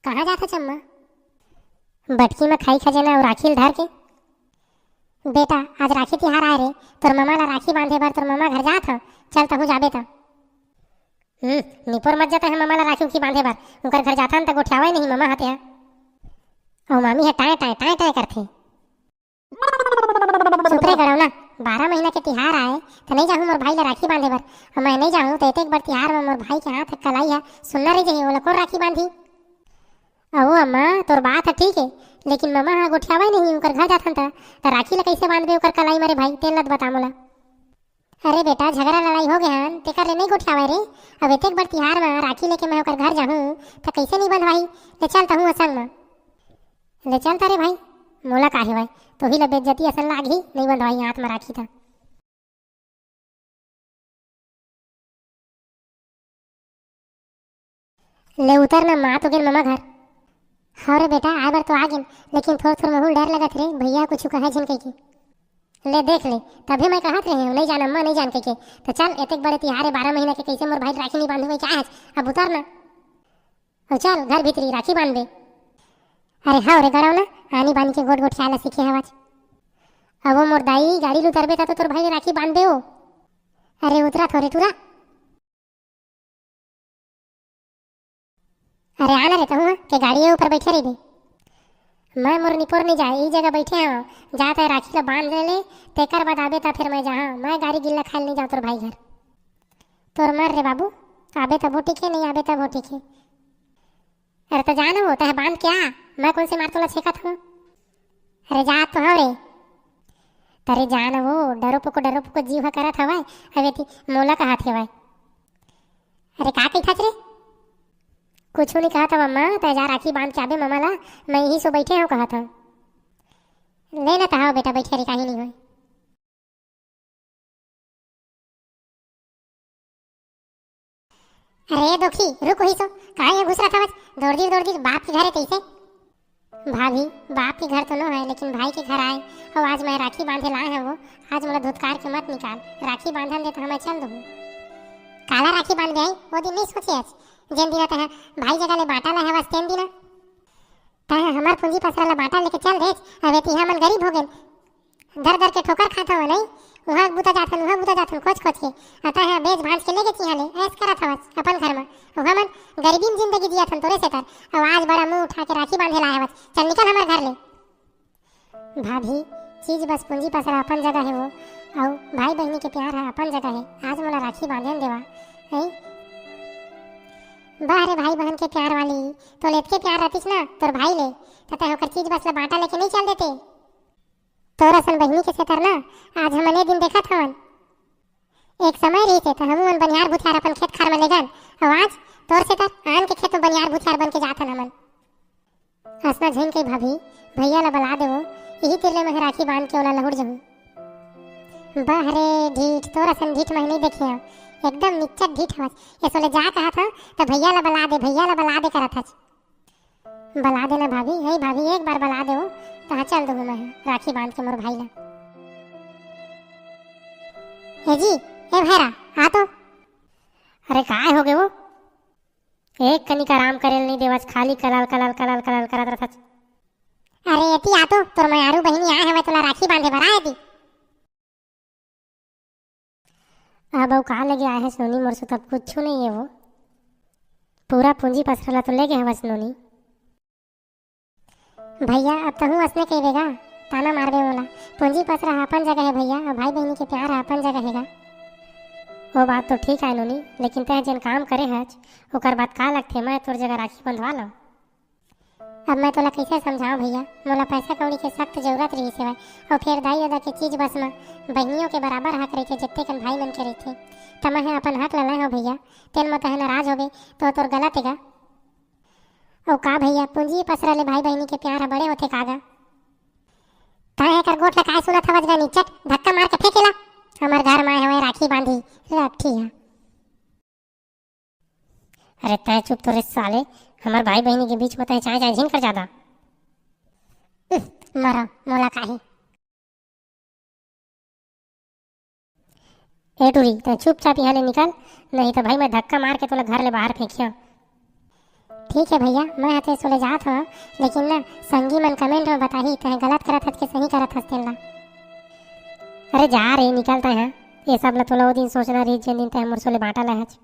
कहाँ जाता चम्मा? बटकी में खाई खजेना और राखी धर के। बेटा आज राखी तिहार आए रे, तोर ममा ला राखी बांधे बर तोर ममा घर जात ह। चल तहु जाबे त। निपोर मत जाता है ममा ला राखी उखी बांधे बर। उनकर घर जाता त गोठियावा नहीं ममा हते ह। और मामी है टाए टाए टाए टाए करथे। चुप रे गड़ौना, 12 महीना के तिहार आए तो नहीं जाहूँ मोर भाई ला राखी बांधे बर। और मैं नहीं जाहूँ तो एक बार तिहार में मोर भाई के हाथ कलाई है सुनना रही जाही ओला कौन राखी बांधी। अहो अम्मा तोर बात है ठीक है, लेकिन ममा हा गोठियावा नहीं उनकर घर जाथन त राखी ला कैसे बांधबे ओकर कलाई मारे भाई तेल लत बता मोला। अरे बेटा झगड़ा लड़ाई हो गया हन तेकर ले नहीं गोठियावा रे। अब एक बार तिहार में राखी लेके मैं ओकर घर जाहूँ तो कैसे नहीं बंधवाई। ले चल तहूँ संग में ले चल तारे भाई। मोला काहे भाई तो ही ला बेइज्जती असन लागी नहीं बंधवाई हाथ में राखी था। ले उतर ना माँ तो गेल ममा घर। हाँ रे बेटा आए बार तो आ गिन, लेकिन थोड़ा थोड़ा महूल डर लगत रे भैया कुछ कहे झिन कह के। ले देख ले तभी मैं कहत रहे हूँ नहीं जान अम्मा नहीं जान कह के। तो चल एक बड़े तिहार 12 महीना के कैसे मोर भाई राखी नहीं बांधे क्या है। अब उतर ना और चल घर भीतरी राखी बांध दे। अरे हाँ रे गड़ाव ना आनी बानी के गोट गोट ख्याल सीखे हवाज। अब वो मोर दाई गाड़ी उतरबे तो तोर भाई राखी बांध दे। अरे उतरा थोड़े टूरा। अरे आना रहता हूँ के गाड़ी ऊपर बैठे रही। मैं मोर निपोर नहीं जाए जगह बैठे हूँ जाता है राखी ला बांध ले तेकर बाद आबे ता फिर मैं जहाँ मैं गाड़ी गिल्ला खाल नहीं जाऊँ तोर भाई घर। तोर मर रे बाबू आबे तब वो टीके नहीं आबे तब वो टीके। अरे तो जाना होता है बांध क्या मैं कौन से मार तोला छेका था। अरे जा तो हाँ रे तरे जान वो डरो पुको जीव करत हवाय हवे ती मोला कहा थे भाई। अरे का कही था रे कुछ नहीं कहा था मम्मा तो जा राखी बांध के आबे मम्मा ला मैं यही सो बैठे हूँ कहा था। लेना था बेटा बैठे रे कहीं नहीं हो। अरे दोखी रुक ही सो कहाँ यहाँ घुस रहा था बस दौड़ दी बाप के घर है कैसे। भाभी बाप के घर तो न है लेकिन भाई के घर आए और आज मैं राखी बांधे लाए हैं वो। आज मोला धुतकार के मत निकाल राखी बांधन दे तो हमें चल दूँ। काला राखी बांध गई वो दिन नहीं सोचे आज जेन दिन तह भाई जगह ले बाटा ला है बस तेन दिन तह हमार पूंजी पसरा ला बाटा लेके चल देच। अबे तिहा मन गरीब हो गेल दर के ठोकर खाता हो नहीं वहाँ बुता जाथन खोज के अतः है बेच भांज के लेके चिहा ले ऐस करत हवस अपन घर में वहाँ मन गरीबी में जिंदगी जिया थन तोरे से कर। अब आज बड़ा मुंह उठा के राखी बांधे लाए हवस चल निकल हमारे घर ले। भाभी चीज बस पूंजी पसरा अपन जगह है वो और भाई बहनी के प्यार है अपन जगह है। आज मोला राखी बांधन देवा है बाहरे भाई बहन के प्यार वाली तो लेत के प्यार रहतीस ना तोर भाई ले तथा होकर चीज बस ला बाटा लेके नहीं चल देते। तोर असन बहनी के से करना आज हमने दिन देखा था एक समय रही थे तो हम मन बनियार बुथियार अपन खेत खार में ले गन और आज तोर से कर आन के खेत में बनियार बुथियार बन के जाथन हमन। हंसना झिन के भाभी भैया ला बला देवो यही तिरले में राखी बांध के ओला लहुड़ जाऊँ। बहरे ढीठ तोर असन ढीठ मैं नहीं देखे एकदम निच्चट ढीठ हवस ये सोले जा कहा था तो भैया ला बला दे करत हस। बला देना भाभी है भाभी एक बार बला दो तो चल दूँ मैं राखी बांध के मोर भाई ला। ए जी ए भैरा आ तो। अरे काय हो गए वो एक कनिक आराम करेल नहीं देवस खाली कलाल करत रहत। अरे एती आ तो तोर मैं आरू बहिनी आए हवे तोला राखी बांधे बर आए दी। अब वो कहाँ लगे आए हैं सोनी मोर से तब कुछ नहीं है वो पूरा पूंजी पसरला तो ले गए हवस नोनी। भैया अब तो हूँ असने कह देगा ताना मार दे मोला पूंजी पसरा अपन जगह है भैया और भाई बहनी के प्यार अपन जगह हैगा। वो बात तो ठीक है नोनी लेकिन तह जन काम करे हज ओकर बात का लगते मैं तोर जगह राखी बंधवा लो। अब मैं तोला कैसे समझाऊं भैया मोला पैसा कौड़ी के सख्त जरूरत रही से और फिर दाई दादा के चीज बस में बहनियों के बराबर हक रही थे जितने कन भाई मन के रही थे तब मैं अपन हक ला हो भैया तेन मत है नाराज हो गए तो तोर गलत हैगा। और का भैया पूंजी पसरा ले भाई बहनी के प्यार बड़े होते कागा तय कर गोट ला काय सुनत हवस गा निचट धक्का मार के फेंकेला हमार घर में हवे राखी बांधी लाठी है। अरे तय चुप तो रे साले हमार भाई बहनी के बीच में तय चाय चाय झिन कर ज्यादा मरो मोला काहे। ए टूरी तय चुपचाप यहाँ ले निकल नहीं तो भाई मैं धक्का मार के तोला घर ले बाहर फेंकिया। ठीक है भैया, मैं हते सोले जात हूँ, लेकिन ना संगी मन कमेंट में बताही तहे गलत करत हस के सही करत हस तेला। अरे जा रे निकलता है, ये सब ला तो लो दिन सोचना रही जिन दिन तहे मोर सोले बांटा लहच।